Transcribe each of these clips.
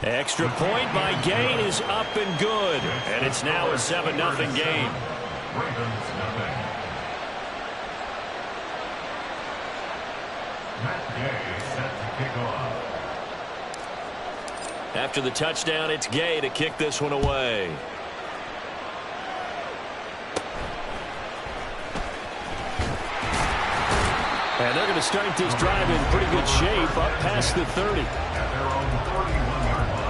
Extra point by Gain is up and good. And it's now a 7-0 game. Ravens nothing. Matt Gay set to kick off. After the touchdown, it's Gay to kick this one away. And they're going to start this drive in pretty good shape up past the 30. At their own 31-yard line.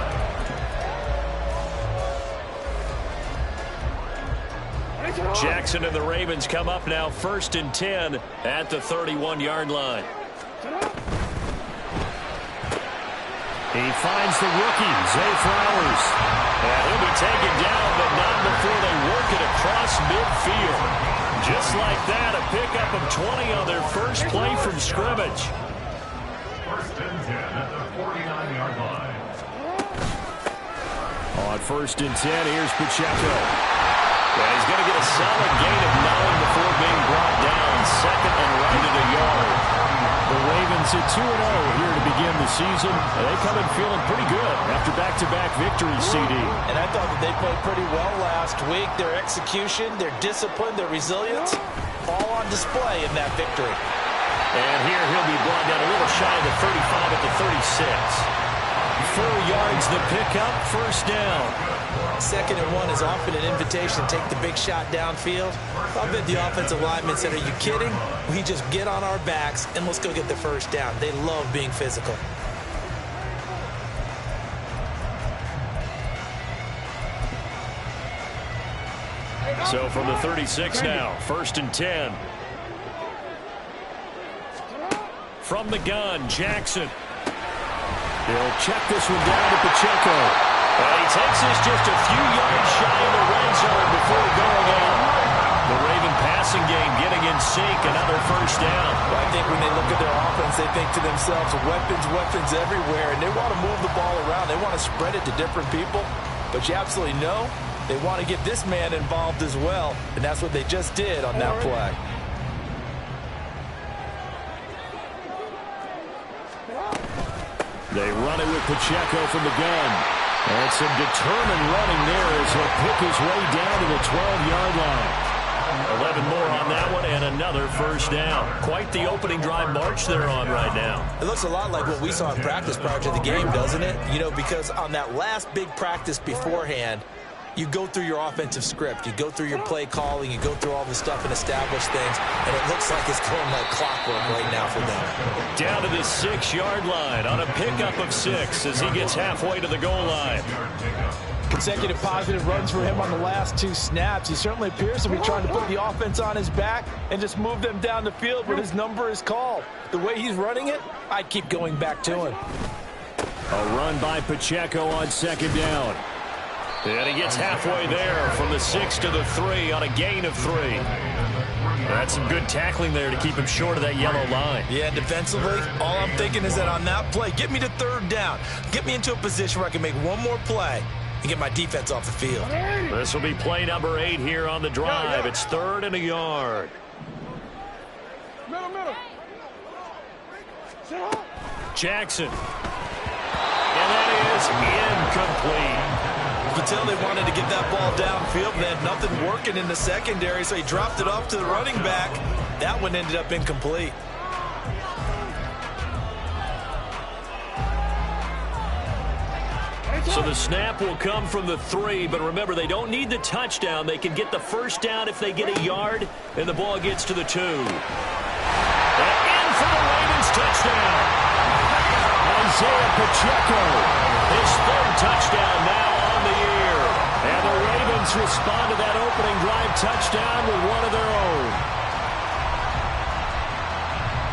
Jackson and the Ravens come up now 1st and 10 at the 31-yard line. He finds the rookie, Zay Flowers. And he'll be taken down, but not before they work it across midfield. Just like that, a pickup of 20 on their first play from scrimmage. 1st and 10 at the 49-yard line. On 1st and 10, here's Pacheco. And he's going to get a solid gain of 9 before being brought down. 2nd and right at a yard. The Ravens at 2-0 here to begin the season. And they come in feeling pretty good after back-to-back victories, CD. And I thought that they played pretty well last week. Their execution, their discipline, their resilience, all on display in that victory. And here he'll be brought down a little shy of the 35 at the 36. 4 yards the pickup, 1st down. 2nd and 1 is often an invitation to take the big shot downfield. I bet the offensive linemen said, are you kidding? We just get on our backs and let's go get the 1st down. They love being physical. So from the 36 now, 1st and 10. From the gun, Jackson. He'll check this one down to Pacheco. And he takes this just a few yards shy of the red zone before going out. The Raven passing game getting in sync, another 1st down. Well, I think when they look at their offense, they think to themselves, weapons everywhere, and they want to move the ball around. They want to spread it to different people, but you absolutely know they want to get this man involved as well, and that's what they just did on that play. They run it with Pacheco from the gun. And some determined running there as he'll pick his way down to the 12-yard line. 11 more on that one and another 1st down. Quite the opening drive march they're on right now. It looks a lot like what we saw in practice prior to the game, doesn't it? You know, because on that last big practice beforehand, you go through your offensive script, you go through your play calling, you go through all the stuff and establish things, and it looks like it's going like clockwork right now for them. Down to the 6-yard line on a pickup of 6 as he gets halfway to the goal line. Consecutive positive runs for him on the last 2 snaps. He certainly appears to be trying to put the offense on his back and just move them down the field when his number is called. The way he's running it, I'd keep going back to him. A run by Pacheco on 2nd down. And he gets halfway there from the 6 to the 3 on a gain of 3. That's some good tackling there to keep him short of that yellow line. Yeah, defensively, all I'm thinking is that on that play, get me to 3rd down. Get me into a position where I can make one more play and get my defense off the field. This will be play number 8 here on the drive. It's 3rd and a yard. Middle. Jackson. And that is incomplete. You can tell they wanted to get that ball downfield. They had nothing working in the secondary, so he dropped it off to the running back. That one ended up incomplete. So the snap will come from the 3, but remember, they don't need the touchdown. They can get the 1st down if they get a yard, and the ball gets to the 2. And in for the Ravens touchdown. Isaiah Pacheco, his 3rd touchdown now on the year. And the Ravens respond to that opening drive touchdown with one of their own.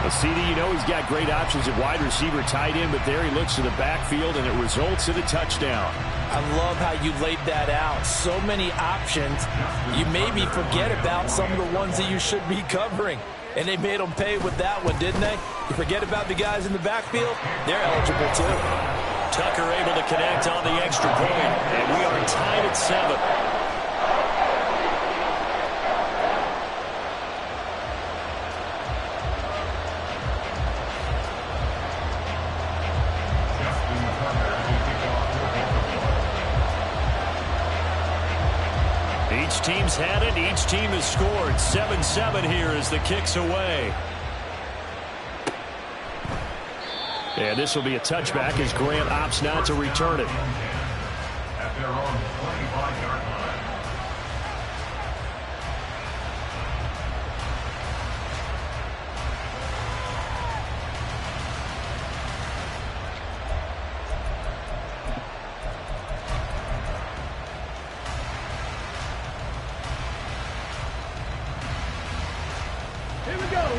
Well, CD, you know he's got great options at wide receiver, tight end, but there he looks to the backfield, and it results in a touchdown. I love how you laid that out. So many options. You maybe forget about some of the ones that you should be covering. And they made them pay with that one, didn't they? You forget about the guys in the backfield, they're eligible too. Tucker able to connect on the extra point, and we are tied at 7. Both teams had it. Each team has scored. 7-7 here as the kick's away. And this will be a touchback as Grant opts not to return it. At their own 25-yard line.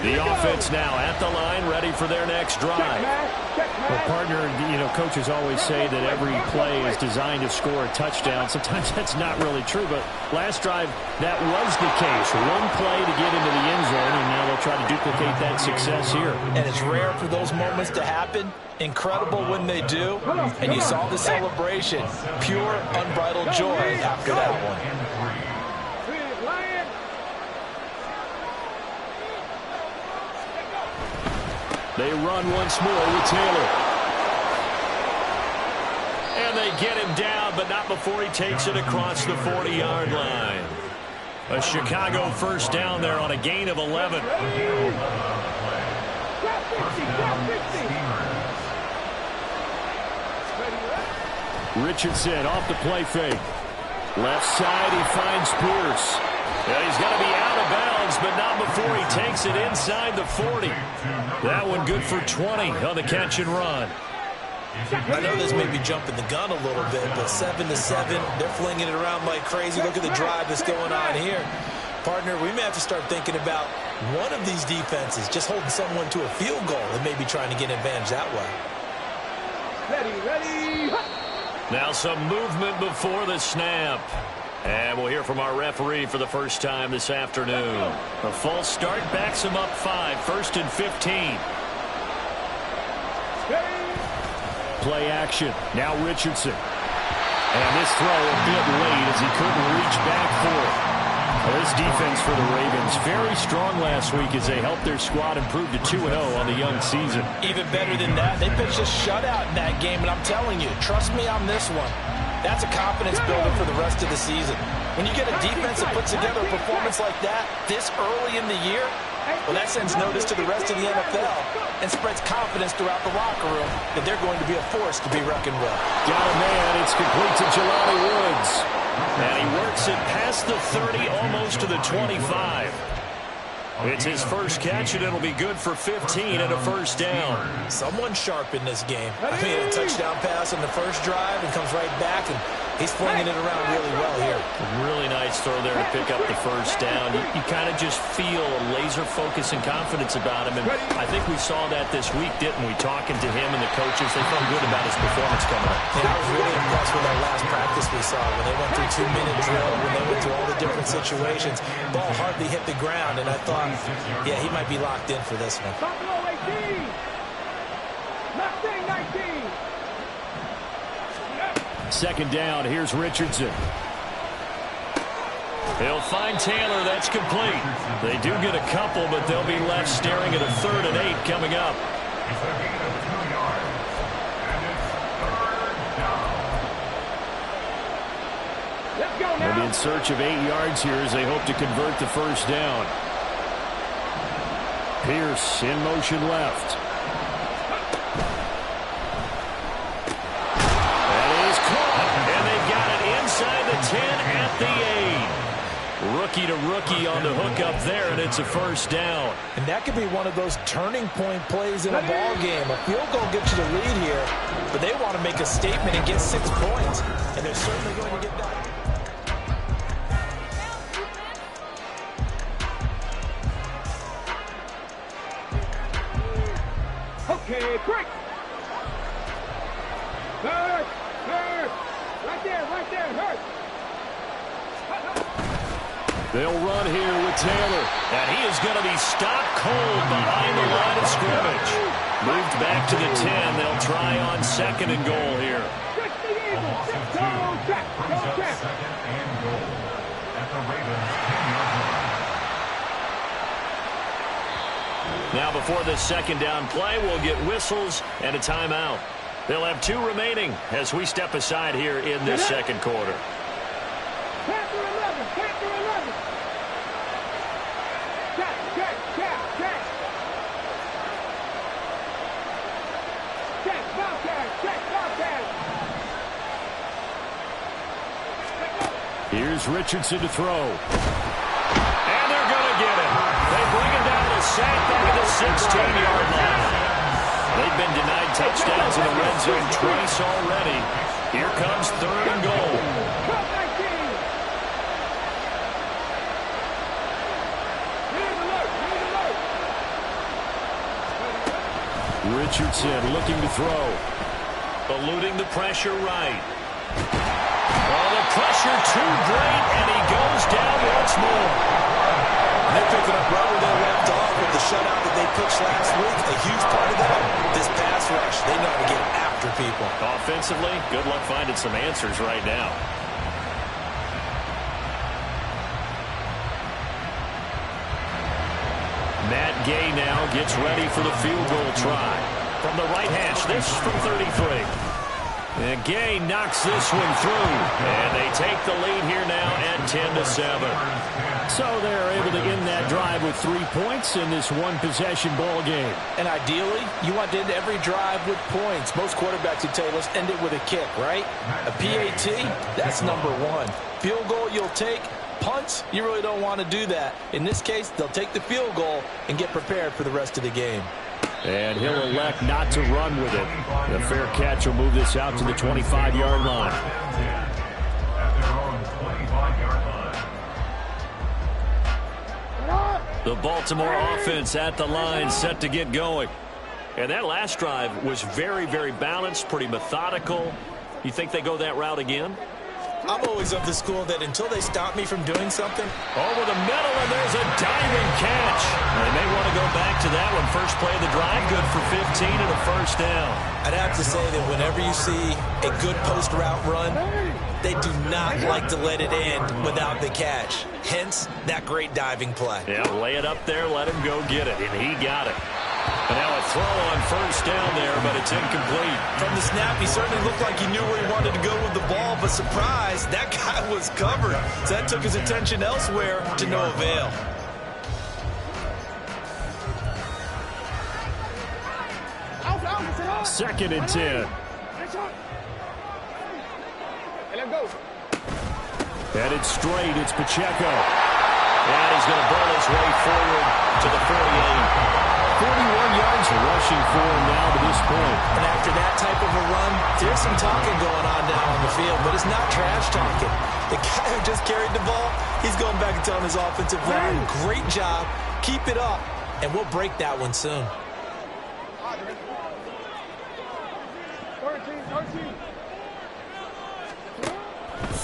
The offense now at the line, ready for their next drive. Well, partner, coaches always say that every play is designed to score a touchdown. Sometimes that's not really true, but last drive, that was the case. One play to get into the end zone, and now they'll try to duplicate that success here. And it's rare for those moments to happen. Incredible when they do. And you saw the celebration. Pure, unbridled joy after that one. They run once more with Taylor. And they get him down, but not before he takes it across the 40-yard line. A Chicago first down there on a gain of 11. Richardson off the play fake. Left side, he finds Pierce. And he's going to be out of bounds, but not before he takes it inside the 40. That one good for 20 on the catch and run. I know this may be jumping the gun a little bit, but 7-7, they're flinging it around like crazy. Look at the drive that's going on here. Partner, we may have to start thinking about one of these defenses just holding someone to a field goal and maybe trying to get an advantage that way. Ready. Now some movement before the snap. And we'll hear from our referee for the first time this afternoon. A false start backs him up 5, 1st and 15. Play action. Now Richardson. And this throw a bit late as he couldn't reach back for it. Well, this defense for the Ravens very strong last week as they helped their squad improve to 2-0 on the young season. Even better than that, they pitched a shutout in that game, and I'm telling you, trust me on this one. That's a confidence builder for the rest of the season. When you get a defense that puts together a performance like that this early in the year, well, that sends notice to the rest of the NFL and spreads confidence throughout the locker room that they're going to be a force to be reckoned with. Got a man. It's complete to Jelani Woods. And he works it past the 30, almost to the 25. It's his first catch, and it'll be good for 15 and a first down. Someone sharp in this game. I mean, a touchdown pass on the first drive and comes right back, and he's flinging it around really well here. Really nice throw there to pick up the first down. You kind of just feel a laser focus and confidence about him, and I think we saw that this week, didn't we? Talking to him and the coaches, they felt good about his performance coming up. Yeah, I was really impressed with that last practice we saw when they went through 2-minute drill, when they went through all the different situations. Ball hardly hit the ground, and I thought, yeah, he might be locked in for this one. Buffalo 18. Mustang 19. Second down, here's Richardson. He'll find Taylor, that's complete. They do get a couple, but they'll be left staring at a 3rd and 8 coming up. It's a gain of 2 yards. And it's 3rd down. Let's go They'll be now. in search of 8 yards here as they hope to convert the first down. Pierce in motion left. That is caught, and they got it inside the 10 at the 8. Rookie to rookie on the hook up there, and it's a first down. And that could be one of those turning point plays in a ball game. A field goal gets you the lead here, but they want to make a statement and get 6 points, and they're certainly going to get that. Okay, quick. Hurt. Right there, hurt. They'll run here with Taylor, and he is going to be stopped cold behind the line of scrimmage. Moved back to the 10. They'll try on 2nd and goal here. Trick the Eagles. Go, Jack. Brings up 2nd and goal at the Ravens 10-yard line. Now before the second down play, we'll get whistles and a timeout. They'll have 2 remaining as we step aside here in this second quarter. Panther 11. Here's Richardson to throw. And they're going to get it. They bring him down to sack back at the 16-yard line. They've been denied touchdowns in the red zone twice already. Here comes 3rd and goal. Richardson looking to throw. Eluding the pressure right. Oh, the pressure too great, and he goes down once more. And they're picking up right where they left off with the shutout that they pitched last week. A huge part of that, this pass rush. They know how to get after people. Offensively, good luck finding some answers right now. Matt Gay now gets ready for the field goal try. From the right hash, this from 33. And Gay knocks this one through. And they take the lead here now at 10-7. So they're able to end that drive with 3 points in this one-possession ball game. And ideally, you want to end every drive with points. Most quarterbacks would tell you, let's end it with a kick, right? A PAT, that's number 1. Field goal you'll take. Punts, you really don't want to do that. In this case, they'll take the field goal and get prepared for the rest of the game. And he'll elect not to run with it. The fair catch will move this out to the 25-yard line. At their own 25-yard line. The Baltimore offense at the line, set to get going. And that last drive was very, very balanced, pretty methodical. You think they go that route again? I'm always of the school that until they stop me from doing something. Over the middle, and there's a diving catch. They may want to go back to that one. First play of the drive, good for 15 and a first down. I'd have to say that whenever you see a good post route run, they do not like to let it end without the catch. Hence, that great diving play. Yeah, lay it up there, let him go get it, and he got it. And now a throw on first down there, but it's incomplete. From the snap, he certainly looked like he knew where he wanted to go with the ball, but surprise, that guy was covered. So that took his attention elsewhere to no avail. Second and 10. Headed straight, it's Pacheco. And he's going to burn his way forward to the 48. 41 yards rushing for him now to this point. And after that type of a run, there's some talking going on down on the field, but it's not trash talking. The guy who just carried the ball, he's going back and telling his offensive line, great job, keep it up, and we'll break that one soon.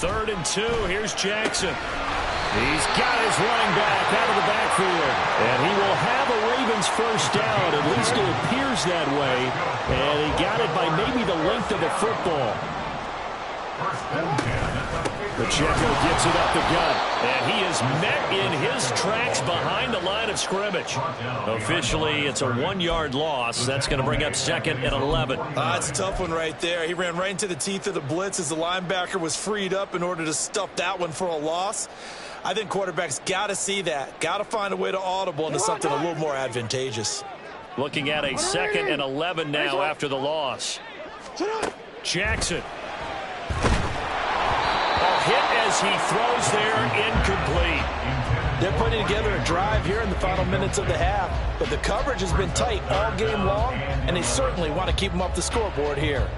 3rd and 2, here's Jackson. He's got his running back out of the backfield. And he will have a Ravens first down. At least it appears that way. And he got it by maybe the length of a football. Pacheco gets it up the gut. And he is met in his tracks behind the line of scrimmage. Officially, it's a 1-yard loss. That's going to bring up 2nd and 11. It's a tough one right there. He ran right into the teeth of the blitz as the linebacker was freed up in order to stuff that one for a loss. I think quarterbacks got to see that. Got to find a way to audible into something a little more advantageous. Looking at a 2nd and 11 now after the loss. Jackson. Hit as he throws there, incomplete. They're putting together a drive here in the final minutes of the half, but the coverage has been tight all game long, and they certainly want to keep them up the scoreboard here.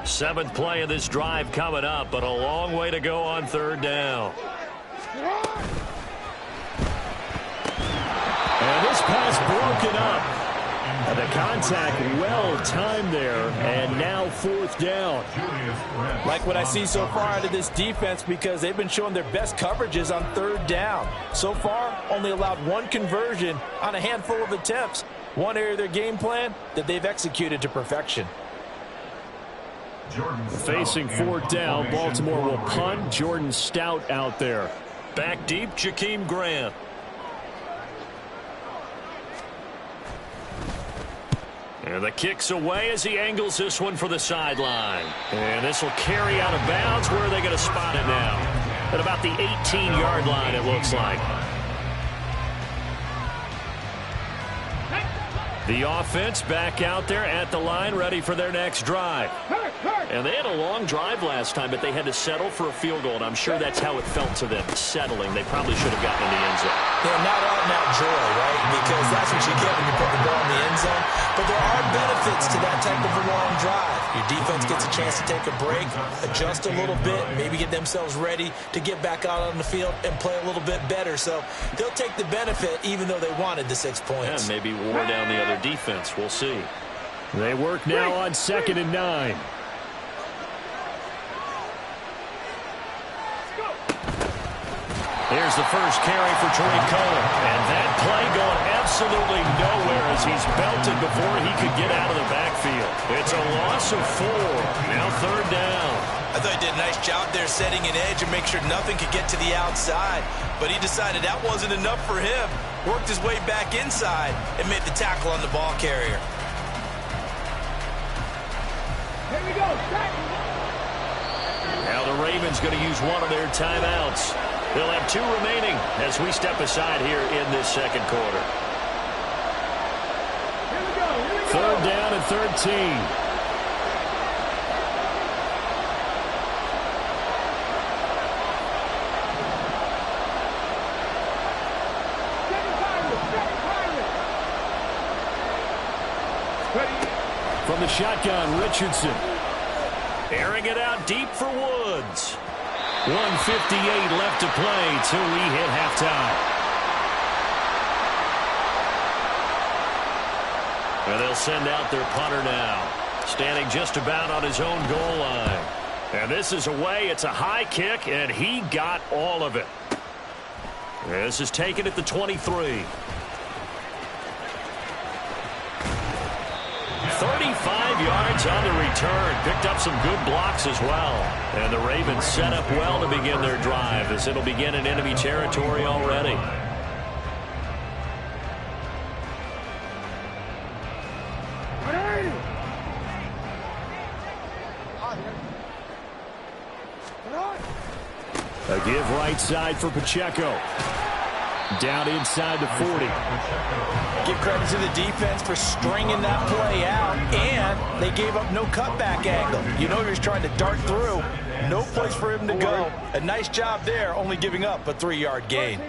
7th play of this drive coming up, but a long way to go on 3rd down. And this pass broken up. And the contact well-timed there, and now 4th down. Like what I see so far out of this defense, because they've been showing their best coverages on 3rd down. So far, only allowed 1 conversion on a handful of attempts. One area of their game plan that they've executed to perfection. Facing 4th down, Baltimore will punt. Jordan Stout out there. Back deep, Jakeem Grant. And the kick's away as he angles this one for the sideline. And this will carry out of bounds. Where are they going to spot it now? At about the 18-yard line, it looks like. The offense back out there at the line, ready for their next drive. And they had a long drive last time, but they had to settle for a field goal, and I'm sure that's how it felt to them, settling. They probably should have gotten in the end zone. Yeah, not out and out joy, right? Because that's what you get when you put the ball in the end zone. But there are benefits to that type of a long drive. Your defense gets a chance to take a break, adjust a little bit, maybe get themselves ready to get back out on the field and play a little bit better. So they'll take the benefit even though they wanted the 6 points. And maybe wore down the other defense. We'll see. They work now on 2nd and 9. Here's the first carry for Peco. And that play going absolutely nowhere as he's belted before he could get out of the backfield. It's a loss of 4. Now 3rd down. I thought he did a nice job there setting an edge and make sure nothing could get to the outside. But he decided that wasn't enough for him. Worked his way back inside and made the tackle on the ball carrier. Here we go. Now the Ravens going to use one of their timeouts. They'll have 2 remaining as we step aside here in this second quarter. Here we go. 3rd down and 13. From the shotgun, Richardson. Airing it out deep for Woods. 1:58 left to play till we hit halftime. And they'll send out their punter now, standing just about on his own goal line. And this is away. It's a high kick, and he got all of it. This is taken at the 23. 35 yards on the return. Picked up some good blocks as well. And the Ravens set up well to begin their drive as it'll begin in enemy territory already. A give right side for Pacheco. Down inside the 40. Give credit to the defense for stringing that play out, and they gave up no cutback angle. You know he was trying to dart through. No place for him to go. A nice job there, only giving up a 3-yard gain.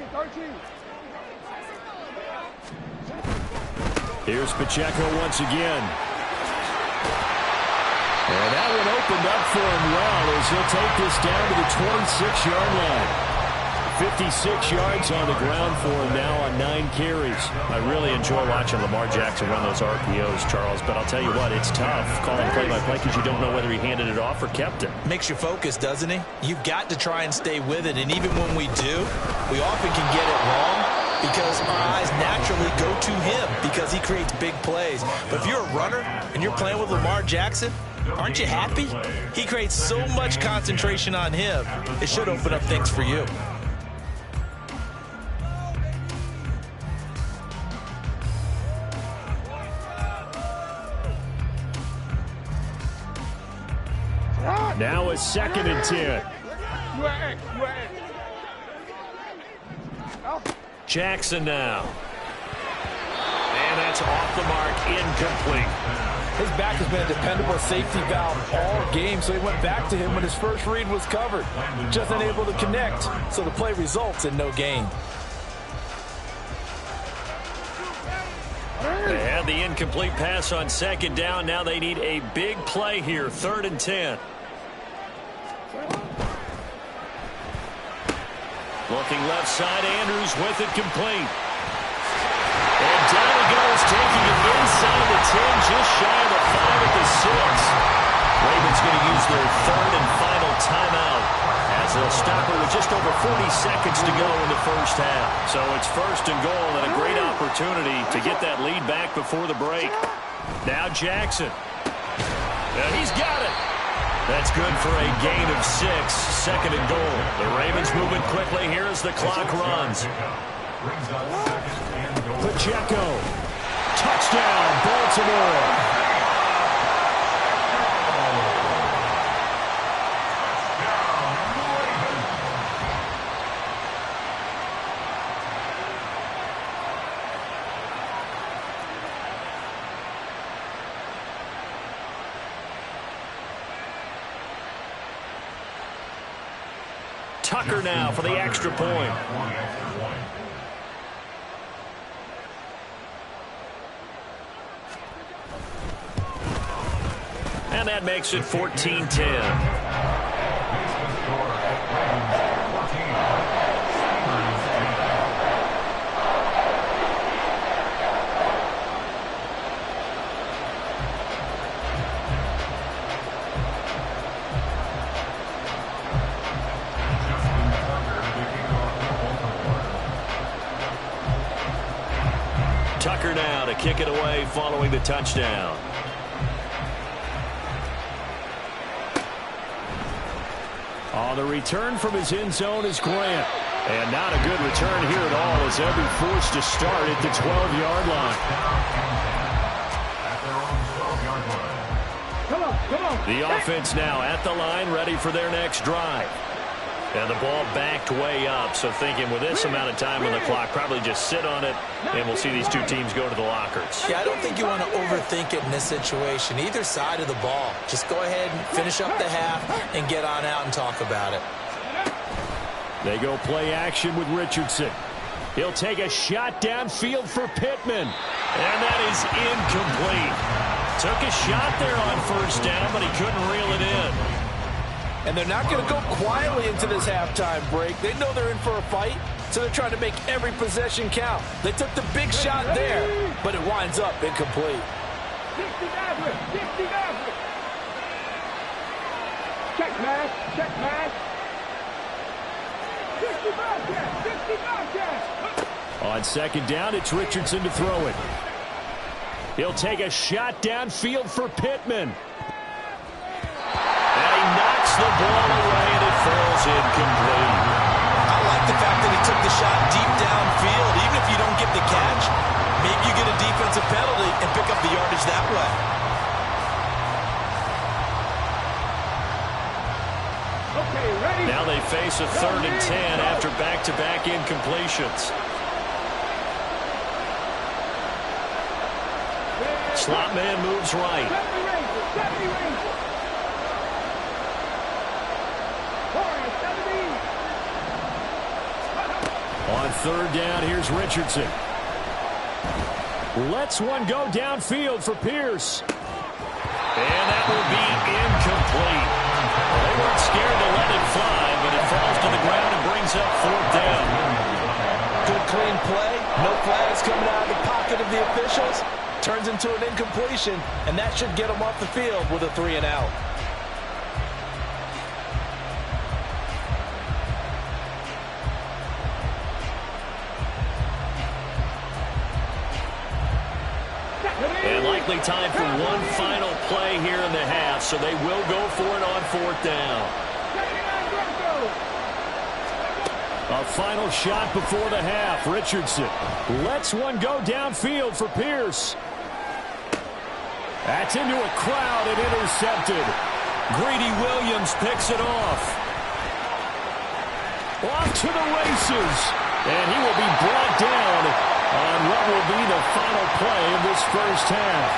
Here's Pacheco once again. And that one opened up for him well as he'll take this down to the 26-yard line. 56 yards on the ground for him now on 9 carries. I really enjoy watching Lamar Jackson run those RPOs, Charles, but I'll tell you what, it's tough calling play-by-play because you don't know whether he handed it off or kept it. Makes you focus, doesn't he? You've got to try and stay with it, and even when we do, we often can get it wrong because our eyes naturally go to him because he creates big plays. But if you're a runner and you're playing with Lamar Jackson, aren't you happy? He creates so much concentration on him. It should open up things for you. Now a 2nd and 10. Jackson now. And that's off the mark, incomplete. His back has been a dependable safety valve all game, so he went back to him when his first read was covered. Just unable to connect, so the play results in no gain. They had the incomplete pass on 2nd down. Now they need a big play here, 3rd and 10. Looking left side, Andrews with it complete. And down he goes, taking it inside the 10, just shy of the 5 at the 6. Ravens going to use their 3rd and final timeout as they'll stop it with just over 40 seconds to go in the first half. So it's 1st and goal and a great opportunity to get that lead back before the break. Now Jackson. And he's got it. That's good for a gain of 6, 2nd and goal. The Ravens moving quickly here as the clock runs. Pacheco. Touchdown, Baltimore. Tucker now for the extra point. And that makes it 14-10. Tucker now to kick it away following the touchdown. On the return from his end zone is Grant. And not a good return here at all as they'll be forced to start at the 12-yard line. Come on. The offense now at the line, ready for their next drive. And the ball backed way up, so thinking with this amount of time on the clock, probably just sit on it, and we'll see these two teams go to the lockers. Yeah, I don't think you want to overthink it in this situation. Either side of the ball. Just go ahead and finish up the half and get on out and talk about it. They go play action with Richardson. He'll take a shot downfield for Pittman. And that is incomplete. Took a shot there on first down, but he couldn't reel it in. And they're not going to go quietly into this halftime break. They know they're in for a fight, so they're trying to make every possession count. They took the big shot there, but it winds up incomplete. 60 Check match. 65 catch. On second down, it's Richardson to throw it. He'll take a shot downfield for Pittman. Knocks the ball away, and it falls incomplete. I like the fact that he took the shot deep downfield. Even if you don't get the catch, maybe you get a defensive penalty and pick up the yardage that way. Okay, ready. Now they face a 3rd and 10 after back-to-back incompletions. Slot man moves right. On 3rd down, here's Richardson. Lets one go downfield for Pierce. And that will be incomplete. They weren't scared to let it fly, but it falls to the ground and brings up 4th down. Good clean play. No flags coming out of the pocket of the officials. Turns into an incompletion, and that should get them off the field with a 3 and out. And likely time for one final play here in the half, so they will go for it on 4th down. A final shot before the half. Richardson lets one go downfield for Pierce. That's into a crowd and intercepted. Greedy Williams picks it off. Off to the races. And he will be brought down on what will be the final play of this first half.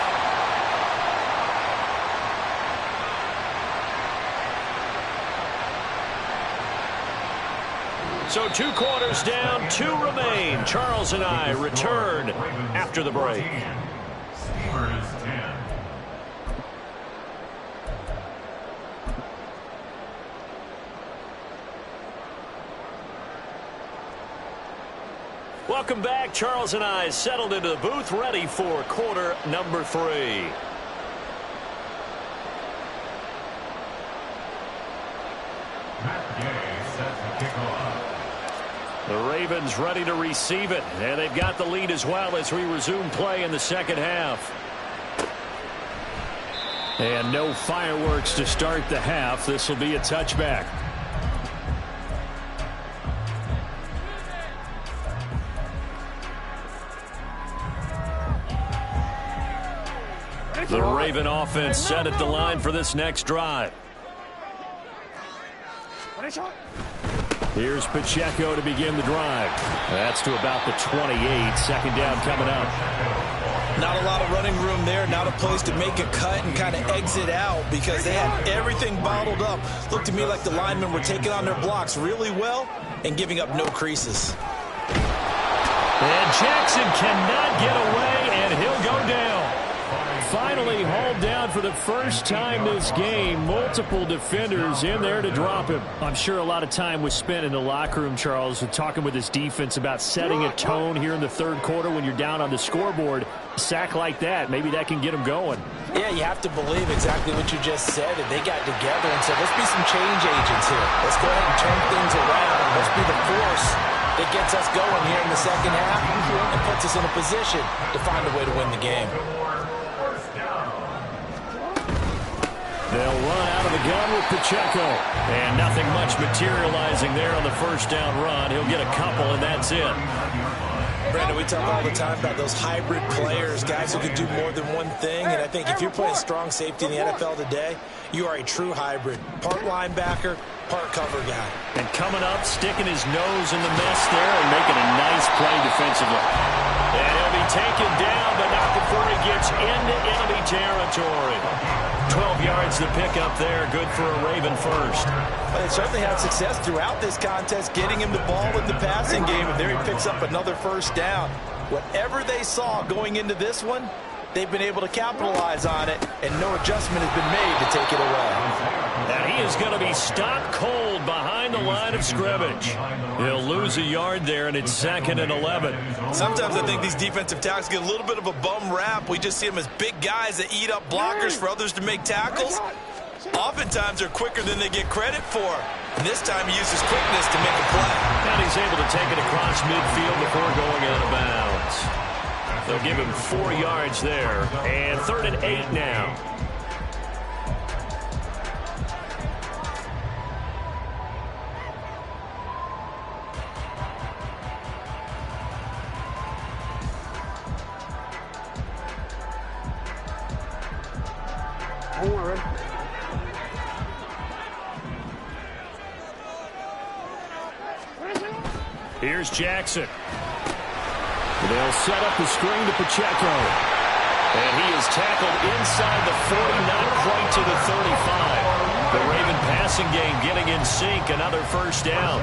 So 2 quarters down, 2 remain. Charles and I return after the break. Steelers 10. Welcome back. Charles and I settled into the booth, ready for quarter number 3. The Ravens ready to receive it, and they've got the lead as well as we resume play in the second half. And no fireworks to start the half. This will be a touchback. The Raven offense set at the line for this next drive. Here's Pacheco to begin the drive. That's to about the 28. Second down coming up. Not a lot of running room there, not a place to make a cut and kind of exit out because they had everything bottled up. Looked to me like the linemen were taking on their blocks really well and giving up no creases. And Jackson cannot get away, and he'll go down. Finally hauled down for the first time this game. Multiple defenders in there to drop him. I'm sure a lot of time was spent in the locker room, Charles, talking with his defense about setting a tone here in the third quarter when you're down on the scoreboard. A sack like that, maybe that can get him going. Yeah, you have to believe exactly what you just said. And they got together and said, let's be some change agents here. Let's go ahead and turn things around. Let's be the force that gets us going here in the second half and puts us in a position to find a way to win the game. They'll run out of the gun with Peco. And nothing much materializing there on the first down run. He'll get a couple, and that's it. Brandon, we talk all the time about those hybrid players, guys who can do more than one thing. And I think if you're playing strong safety in the NFL today, you are a true hybrid. Part linebacker, part cover guy. And coming up, sticking his nose in the mess there and making a nice play defensively. And he'll be taken down, but not before he gets into enemy territory. 12 yards to pick up there. Good for a Raven first. But they certainly had success throughout this contest, getting him the ball in the passing game, and there he picks up another first down. Whatever they saw going into this one, they've been able to capitalize on it, and no adjustment has been made to take it away. And he is going to be stopped cold behind the line of scrimmage. He'll lose a yard there, and it's 2nd and 11. Sometimes I think these defensive tackles get a little bit of a bum rap. We just see them as big guys that eat up blockers for others to make tackles. Oftentimes they're quicker than they get credit for. And this time he uses quickness to make a play. And he's able to take it across midfield before going out of bounds. They'll give him 4 yards there. And 3rd and 8 now. Here's Jackson. They'll set up the screen to Pacheco. And he is tackled inside the 40, not quite to the 35. The Raven passing game getting in sync, another first down.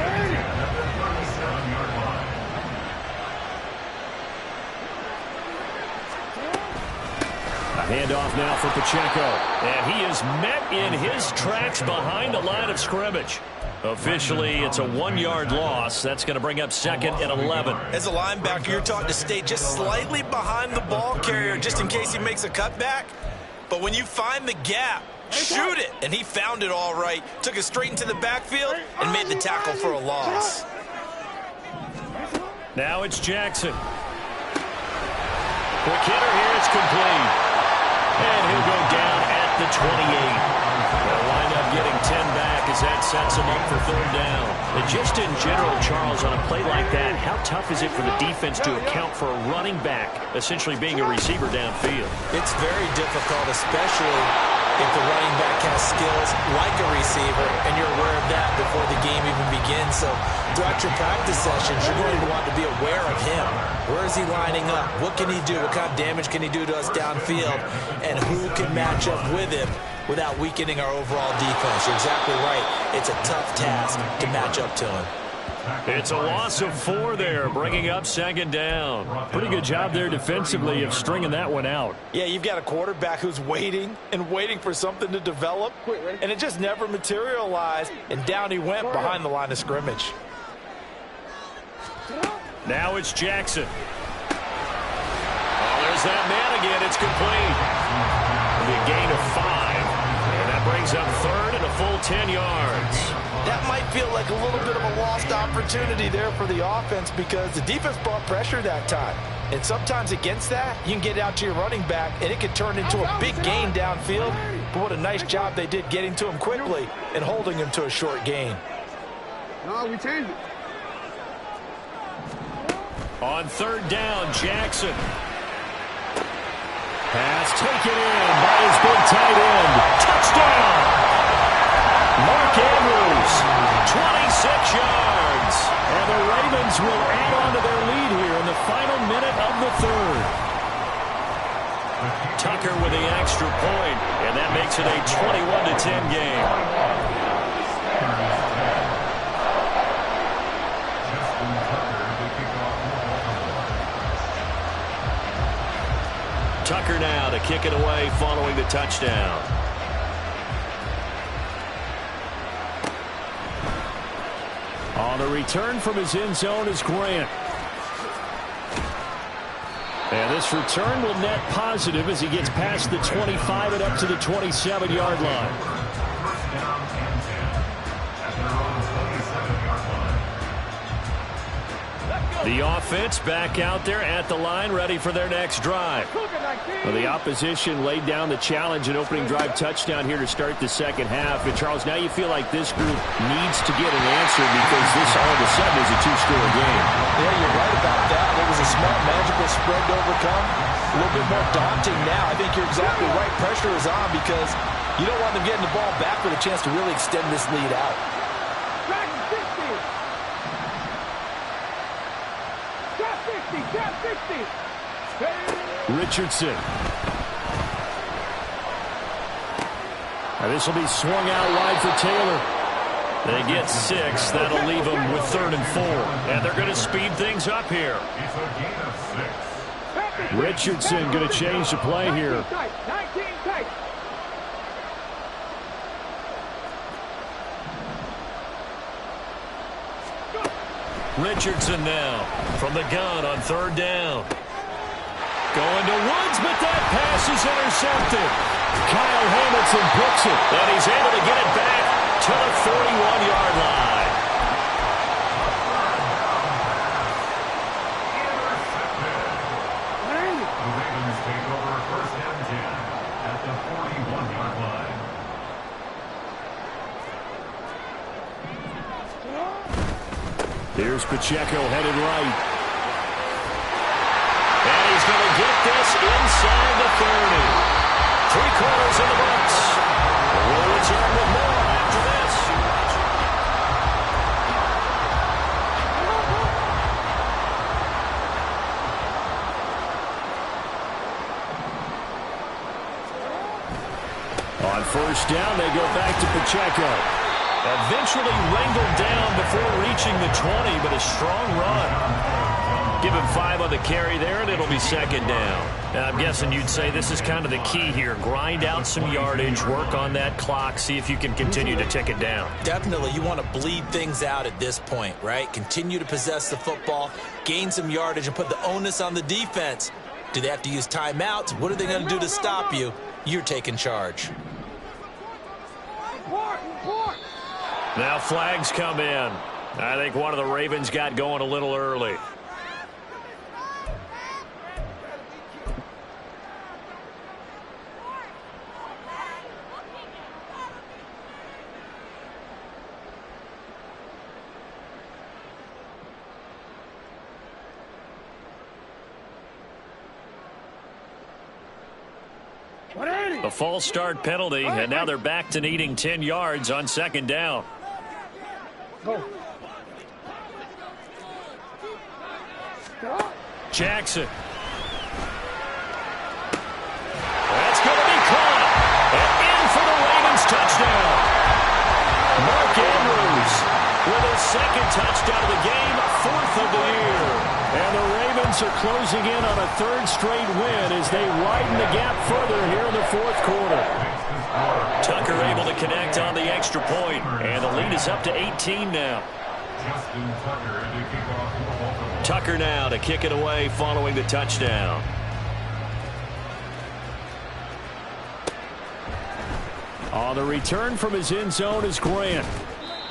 A handoff now for Pacheco. And he is met in his tracks behind the line of scrimmage. Officially, it's a 1-yard loss. That's going to bring up 2nd and 11. As a linebacker, you're taught to stay just slightly behind the ball carrier just in case he makes a cutback. But when you find the gap, shoot it. And he found it all right. Took it straight into the backfield and made the tackle for a loss. Now it's Jackson. Quick hitter here. It's complete. And he'll go down at the 28. They'll wind up getting 10 back as that sets him up for 3rd down. And just in general, Charles, on a play like that, how tough is it for the defense to account for a running back essentially being a receiver downfield? It's very difficult, especially if the running back has skills like a receiver, and you're aware of that before the game even begins. So throughout your practice sessions, you're going to want to be aware of him. Where is he lining up? What can he do? What kind of damage can he do to us downfield? And who can match up with him without weakening our overall defense? You're exactly right. It's a tough task to match up to him. It's a loss of 4 there, bringing up 2nd down. Pretty good job there defensively of stringing that one out. Yeah, you've got a quarterback who's waiting and waiting for something to develop, and it just never materialized, and down he went behind the line of scrimmage. Now it's Jackson. Oh, there's that man again. It's complete. It'll be a gain of 5, and that brings up 3rd and a full 10 yards. That might feel like a little bit of a lost opportunity there for the offense because the defense brought pressure that time. And sometimes against that, you can get out to your running back, and it can turn into a big gain downfield. But what a nice job they did getting to him quickly and holding him to a short gain. No, we changed it. On 3rd down, Jackson. Pass taken in by his big tight end. Touchdown! Mark Andrews, 26 yards. And the Ravens will add on to their lead here in the final minute of the 3rd. Tucker with the extra point, and that makes it a 21-10 game. Tucker now to kick it away following the touchdown. On the return from his end zone is Grant. And this return will net positive as he gets past the 25 and up to the 27-yard line. The offense back out there at the line, ready for their next drive. Well, the opposition laid down the challenge and opening drive touchdown here to start the second half. And, Charles, now you feel like this group needs to get an answer because this all of a sudden is a two-score game. Yeah, you're right about that. It was a smart, manageable spread to overcome. A little bit more daunting now. I think you're exactly right. Pressure is on because you don't want them getting the ball back with a chance to really extend this lead out. Richardson. Now this will be swung out wide for Taylor. They get 6. That'll leave them with 3rd and 4. And they're going to speed things up here. It's a gain of 6. Richardson going to change the play here. Richardson now from the gun on 3rd down. Going to Woods, but that pass is intercepted. Kyle Hamilton picks it. And he's able to get it back to the 41-yard line. The Ravens take over 1st and 10 at the 41-yard line. Here's Pacheco headed right. And he's going to get this inside the 30. 3 quarters in the books. We'll return with more after this. On 1st down, they go back to Pacheco. Eventually wrangled down before reaching the 20, but a strong run. Give him 5 on the carry there, and it'll be 2nd down. And I'm guessing you'd say this is kind of the key here. Grind out some yardage, work on that clock, see if you can continue to tick it down. Definitely, you want to bleed things out at this point, right? Continue to possess the football, gain some yardage, and put the onus on the defense. Do they have to use timeouts? What are they going to do to stop you? You're taking charge. Now flags come in. I think one of the Ravens got going a little early. A false start penalty, and now they're back to needing 10 yards on 2nd down. Go. Jackson. That's going to be caught. And in for the Ravens touchdown. Mark Andrews with his 2nd touchdown of the game, 4th of the year. And the Ravens are closing in on a 3rd straight win as they widen the gap further here in the 4th quarter. Tucker able to connect on the extra point, and the lead is up to 18 now. Tucker now to kick it away following the touchdown. On the return from his end zone is Grant.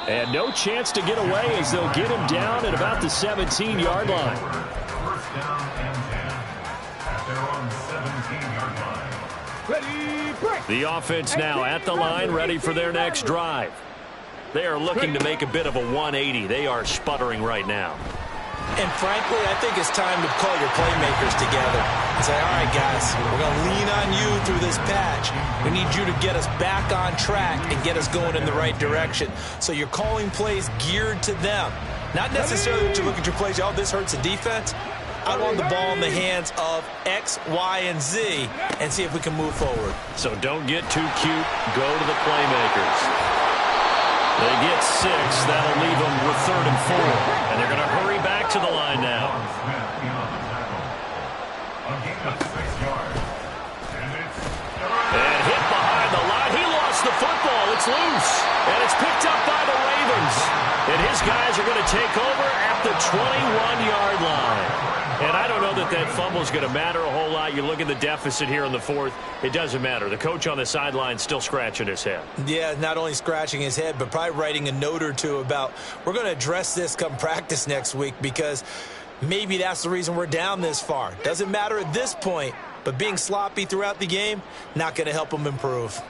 And no chance to get away as they'll get him down at about the 17-yard line. 1st down and 10 at their own 17-yard line. Ready, break. The offense now at the line, ready for their next drive. They are looking to make a bit of a 180. They are sputtering right now. And frankly, I think it's time to call your playmakers together and say, all right, guys, we're going to lean on you through this patch. We need you to get us back on track and get us going in the right direction. So you're calling plays geared to them. Not necessarily that you look at your plays, oh, this hurts the defense. I want the ball in the hands of X, Y, and Z and see if we can move forward. So don't get too cute. Go to the playmakers. They get 6. That'll leave them with 3rd and 4. And they're going to hurry back to the line now. And hit behind the line. He lost the football. It's loose. And it's picked up by the Ravens. And his guys are going to take over at the 21-yard line. And I don't know that that fumble is going to matter a whole lot. You look at the deficit here in the 4th. It doesn't matter. The coach on the sideline still scratching his head. Yeah, not only scratching his head, but probably writing a note or two about we're going to address this come practice next week because maybe that's the reason we're down this far. Doesn't matter at this point, but being sloppy throughout the game, not going to help them improve.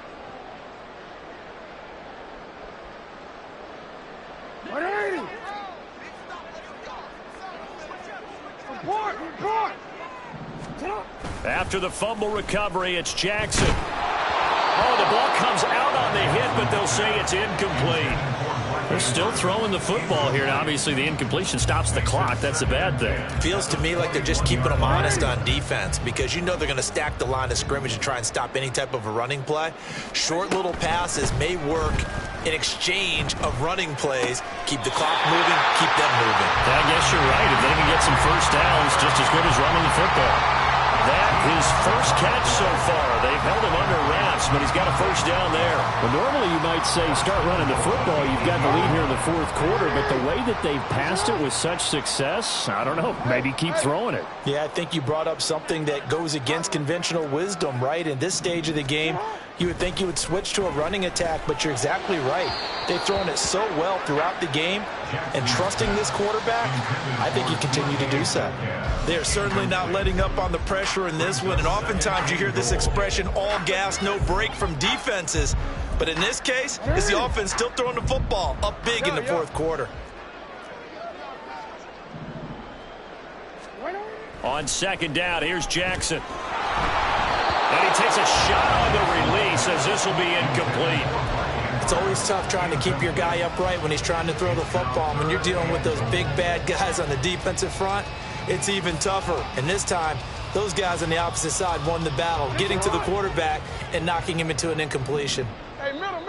After the fumble recovery, it's Jackson. Oh, the ball comes out on the hit, but they'll say it's incomplete. They're still throwing the football here. Now, obviously, the incompletion stops the clock. That's a bad thing. Feels to me like they're just keeping them honest on defense because you know they're going to stack the line of scrimmage and try and stop any type of a running play. Short little passes may work in exchange of running plays. Keep the clock moving, keep them moving. I guess you're right. If they can get some first downs, just as good as running the football. That his first catch so far. They've held him under wraps, but he's got a first down there. Well, normally you might say start running the football. You've got the lead here in the 4th quarter, but the way that they've passed it with such success, I don't know, maybe keep throwing it. Yeah, I think you brought up something that goes against conventional wisdom, right? In this stage of the game, you would think you would switch to a running attack, but you're exactly right. They've thrown it so well throughout the game, and trusting this quarterback, I think you continue to do so. They're certainly not letting up on the pressure in this one, and oftentimes you hear this expression, all gas, no break from defenses. But in this case, it's the offense still throwing the football up big in the 4th quarter. On 2nd down, here's Jackson. And he takes a shot on the release as this will be incomplete. It's always tough trying to keep your guy upright when he's trying to throw the football. When you're dealing with those big, bad guys on the defensive front, it's even tougher. And this time, those guys on the opposite side won the battle, getting to the quarterback and knocking him into an incompletion. Hey, middle.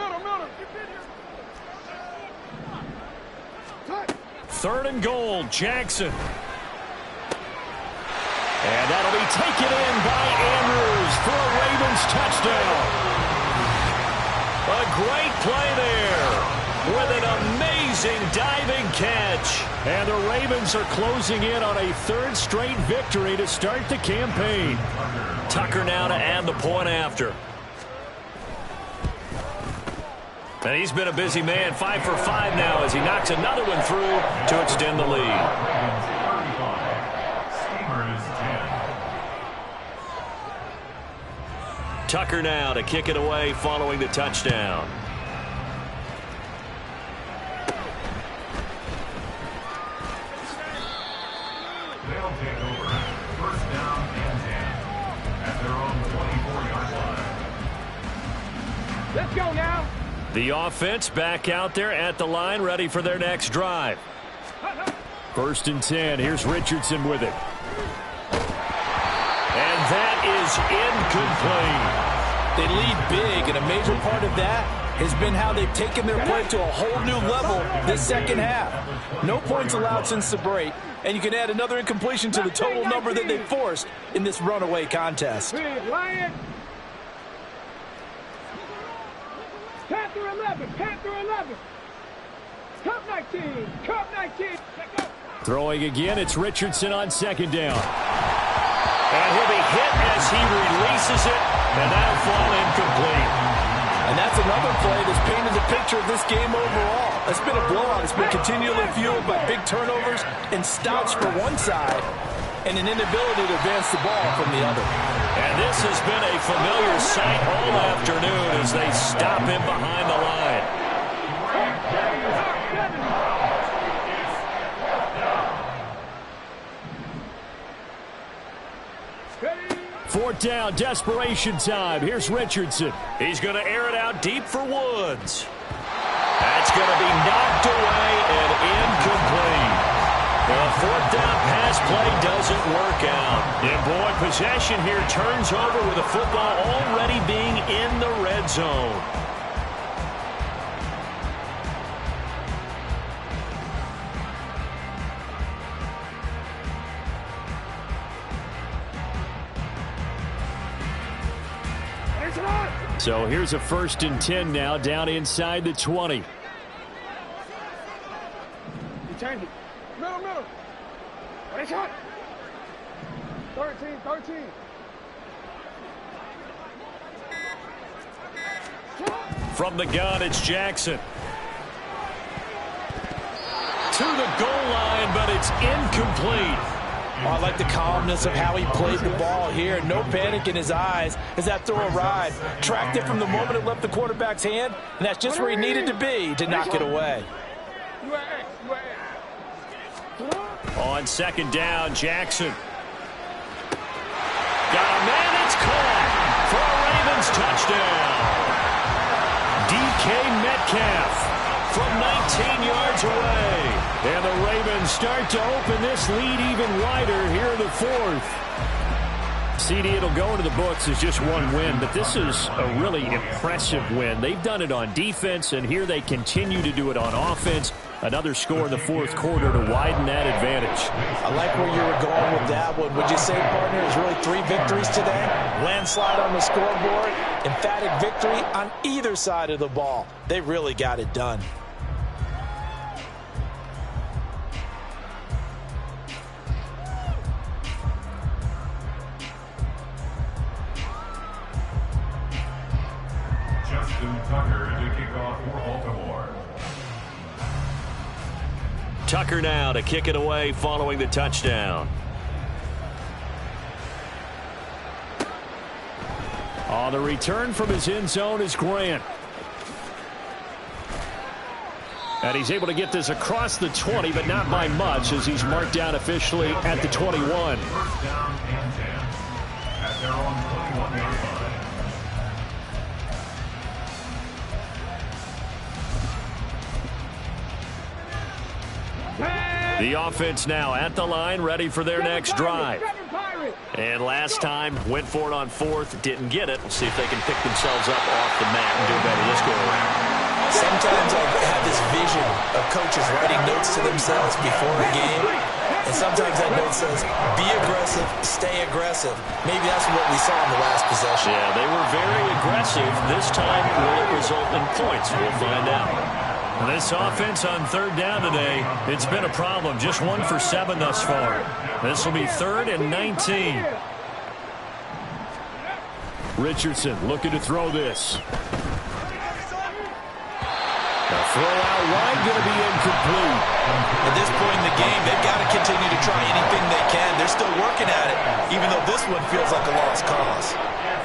3rd and goal, Jackson. And that'll be taken in by Andrews for a Ravens touchdown. A great play there with an amazing diving catch. And the Ravens are closing in on a 3rd straight victory to start the campaign. Tucker now to add the point after. And he's been a busy man, 5 for 5 now as he knocks another one through to extend the lead. Tucker now to kick it away following the touchdown. They'll take over. 1st down and 10 at their own 24-yard line. Let's go now. The offense back out there at the line, ready for their next drive. 1st and 10. Here's Richardson with it. And that is incomplete. They lead big, and a major part of that has been how they've taken their play to a whole new level this 2nd half. No points allowed since the break, and you can add another incompletion to the total number that they forced in this runaway contest. Lion. Panther 11. Cup 19. Throwing again, it's Richardson on 2nd down. And he'll be hit as he releases it, and that'll fall incomplete. And that's another play that's painted the picture of this game overall. It's been a blowout. It's been continually fueled by big turnovers and stops for one side and an inability to advance the ball from the other. And this has been a familiar sight all afternoon as they stop him behind the line. 4th down, desperation time. Here's Richardson. He's going to air it out deep for Woods. That's going to be knocked away and incomplete. The fourth down pass play doesn't work out. And boy, possession here turns over with the football already being in the red zone. So here's a 1st and 10 now, down inside the 20. You change it. Middle. Nice shot. 13. From the gun, it's Jackson. To the goal line, but it's incomplete. Oh, I like the calmness of how he played the ball here. No panic in his eyes as that throw arrived. Tracked it from the moment it left the quarterback's hand, and that's just where he needed to be to knock it away. On 2nd down, Jackson. Got a man, it's caught for a Ravens touchdown. DK Metcalf from 19 yards away. And the Ravens start to open this lead even wider here in the 4th. CD, it'll go into the books as just one win, but this is a really impressive win. They've done it on defense, and here they continue to do it on offense. Another score in the 4th quarter to widen that advantage. I like where you were going with that one. Would you say, partner, there's really 3 victories today? Landslide on the scoreboard, emphatic victory on either side of the ball. They really got it done. Tucker to kick off for Baltimore. Tucker now to kick it away following the touchdown. On the return from his end zone is Grant. And he's able to get this across the 20, but not by much as he's marked down officially at the 21. 1st down and 10 at their own 21-yard line. The offense now at the line, ready for their next drive. And last time, went for it on 4th, didn't get it. We'll see if they can pick themselves up off the mat and do better this go around. Sometimes I have this vision of coaches writing notes to themselves before a game, and sometimes that note says, be aggressive, stay aggressive. Maybe that's what we saw in the last possession. Yeah, they were very aggressive. This time, will it result in points? We'll find out. This offense on 3rd down today, it's been a problem. Just 1 for 7 thus far. This will be 3rd and 19. Richardson looking to throw this. The throw out wide going to be incomplete. At this point in the game, they've got to continue to try anything they can. They're still working at it, even though this one feels like a lost cause.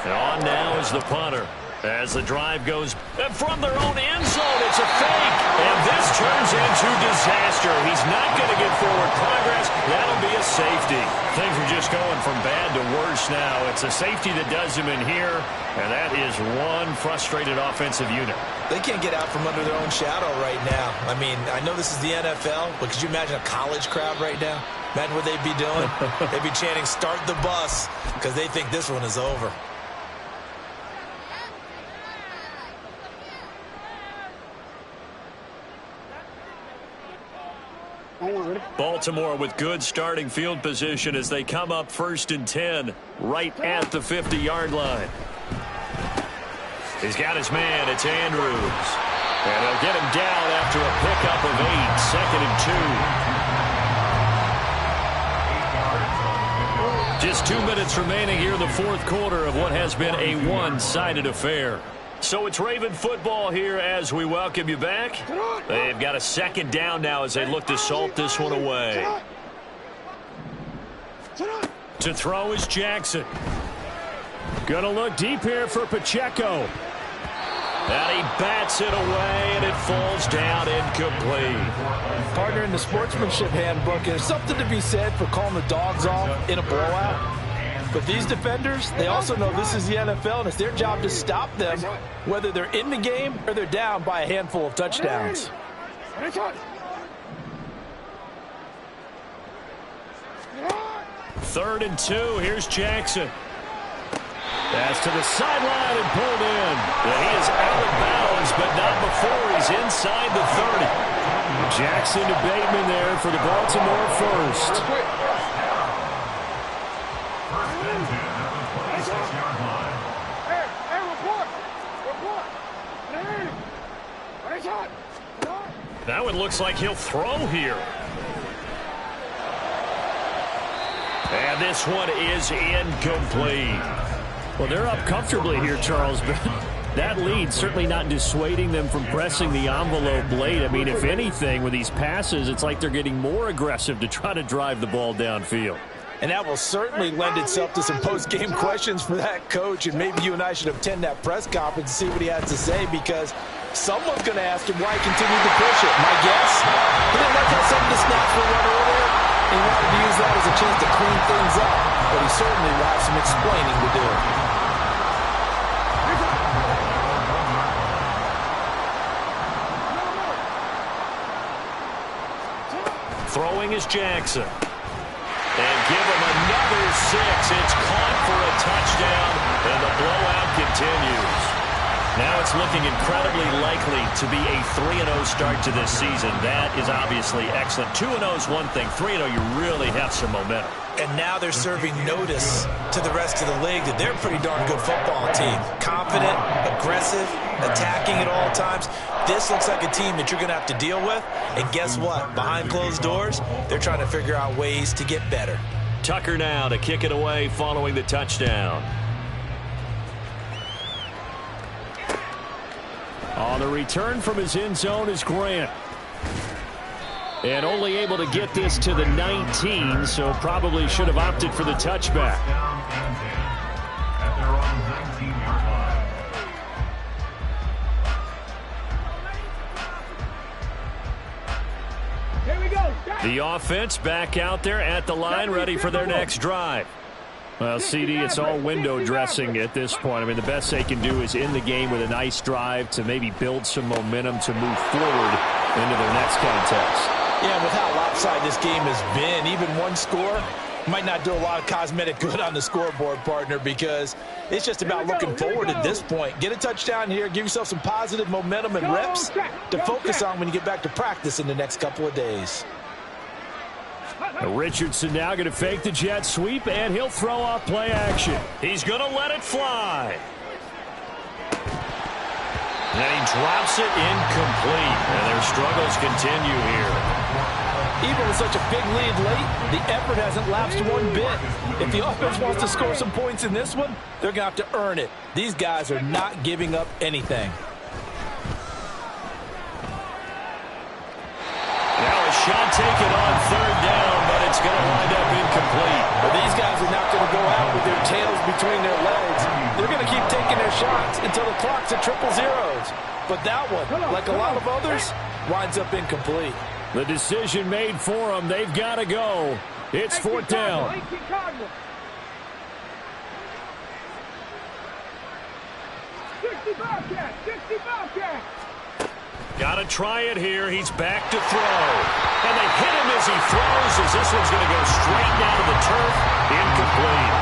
And on now is the punter. As the drive goes from their own end zone, it's a fake. And this turns into disaster. He's not going to get forward progress. That'll be a safety. Things are just going from bad to worse now. It's a safety that does him in here, and that is one frustrated offensive unit. They can't get out from under their own shadow right now. I mean, I know this is the NFL, but could you imagine a college crowd right now? Imagine what they'd be doing. They'd be chanting, start the bus, because they think this one is over. Baltimore with good starting field position as they come up 1st and 10 right at the 50-yard line. He's got his man. It's Andrews. And they'll get him down after a pickup of 8, 2nd and 2. Just 2 minutes remaining here in the 4th quarter of what has been a one-sided affair. So it's Raven football here as we welcome you back. They've got a 2nd down now as they look to salt this one away. To throw is Jackson. Gonna look deep here for Pacheco. And he bats it away, and it falls down incomplete. Partner, in the sportsmanship handbook, there's something to be said for calling the dogs off in a blowout. But these defenders, they also know this is the NFL, and it's their job to stop them, whether they're in the game or they're down by a handful of touchdowns. 3rd and 2. Here's Jackson. Pass to the sideline and pulled in. He is out of bounds, but not before he's inside the 30. Jackson to Bateman there for the Baltimore first. That one looks like he'll throw here. And this one is incomplete. Well, they're up comfortably here, Charles, but that lead certainly not dissuading them from pressing the envelope late. I mean, if anything, with these passes, it's like they're getting more aggressive to try to drive the ball downfield. And that will certainly lend itself to some post-game questions for that coach, and maybe you and I should attend that press conference and see what he has to say, because someone's going to ask him why he continued to push it. My guess, he didn't like how some of the snaps were run earlier. He wanted to use that as a chance to clean things up, but he certainly will have some explaining to do. Throwing is Jackson. And give him another 6. It's caught for a touchdown, and the blowout continues. Now it's looking incredibly likely to be a 3-0 start to this season. That is obviously excellent. 2-0 is one thing. 3-0, you really have some momentum. And now they're serving notice to the rest of the league that they're a pretty darn good football team. Confident, aggressive, attacking at all times. This looks like a team that you're going to have to deal with. And guess what? Behind closed doors, they're trying to figure out ways to get better. Tucker now to kick it away following the touchdown. On the return from his end zone is Grant. And only able to get this to the 19, so probably should have opted for the touchback. At their own 19-yard line. Here we go. The offense back out there at the line, ready for their next drive. Well, CD, it's all window dressing at this point. I mean, the best they can do is end the game with a nice drive to maybe build some momentum to move forward into their next contest. Yeah, with how lopsided this game has been, even one score might not do a lot of cosmetic good on the scoreboard, partner, because it's just about looking forward at this point. Get a touchdown here, give yourself some positive momentum and reps to focus on when you get back to practice in the next couple of days. Richardson now going to fake the jet sweep, and he'll throw off play action. He's going to let it fly. And he drops it incomplete. And their struggles continue here. Even with such a big lead late, the effort hasn't lapsed one bit. If the offense wants to score some points in this one, they're going to have to earn it. These guys are not giving up anything. Now a shot taken on 3rd down, but it's going to wind up incomplete. But these guys are not going to go out with their tails between their legs. They're going to keep taking their shots until the clock's at 000. But that one, like a lot of others, winds up incomplete. The decision made for them. They've got to go. It's 4th down. 65 cat. Got to try it here. He's back to throw. And they hit him as he throws, as this one's going to go straight down to the turf. Incomplete.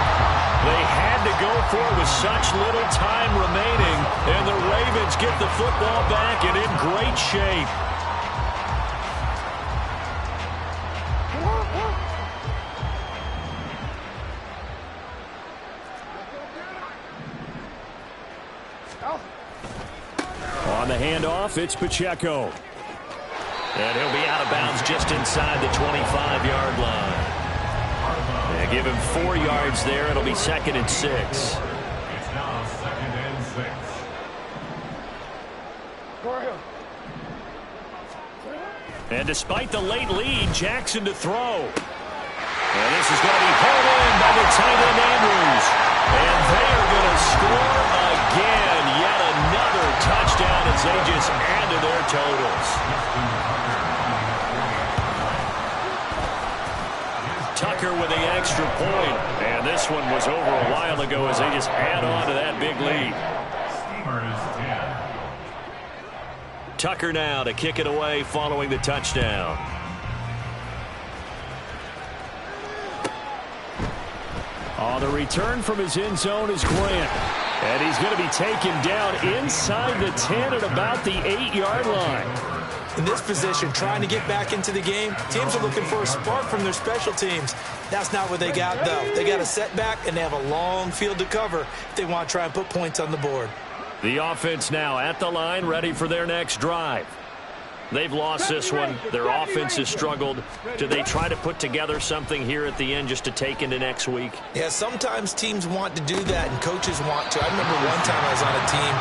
They had to go for it with such little time remaining, and the Ravens get the football back and in great shape. On the handoff, it's Pacheco. And he'll be out of bounds just inside the 25-yard line. They give him 4 yards there. It'll be 2nd and 6. It's now 2nd and 6. And despite the late lead, Jackson to throw. And this is going to be pulled in by the tight end Andrews. And they are going to score again. Yet another touchdown as they just add to their totals. Tucker with the extra point. And this one was over a while ago as they just add on to that big lead. Steamers 10. Tucker now to kick it away following the touchdown. Oh, the return from his end zone is Grant. And he's going to be taken down inside the 10 at about the 8-yard line. In this position, trying to get back into the game, teams are looking for a spark from their special teams. That's not what they got, though. They got a setback, and they have a long field to cover if they want to try and put points on the board. The offense now at the line, ready for their next drive. They've lost this one. Their offense has struggled. Do they try to put together something here at the end just to take into next week? Yeah, sometimes teams want to do that, and coaches want to. I remember one time I was on a team,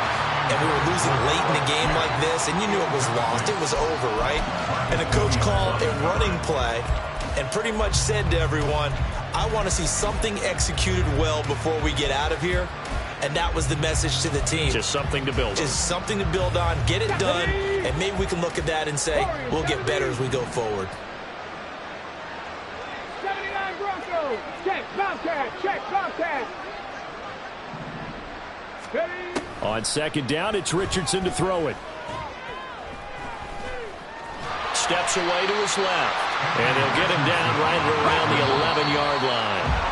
and we were losing late in a game like this, and you knew it was lost. It was over, right? And the coach called a running play and pretty much said to everyone, I want to see something executed well before we get out of here. And that was the message to the team. Just something to build on. Just something to build on, get it done, and maybe we can look at that and say, we'll get better as we go forward. 79 Broncos. Check, Bobcat. Check, Bobcat. On second down, it's Richardson to throw it. Steps away to his left. And they'll get him down right around the 11-yard line.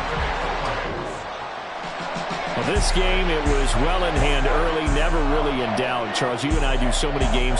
Well, this game, it was well in hand early, never really in doubt. Charles, you and I do so many games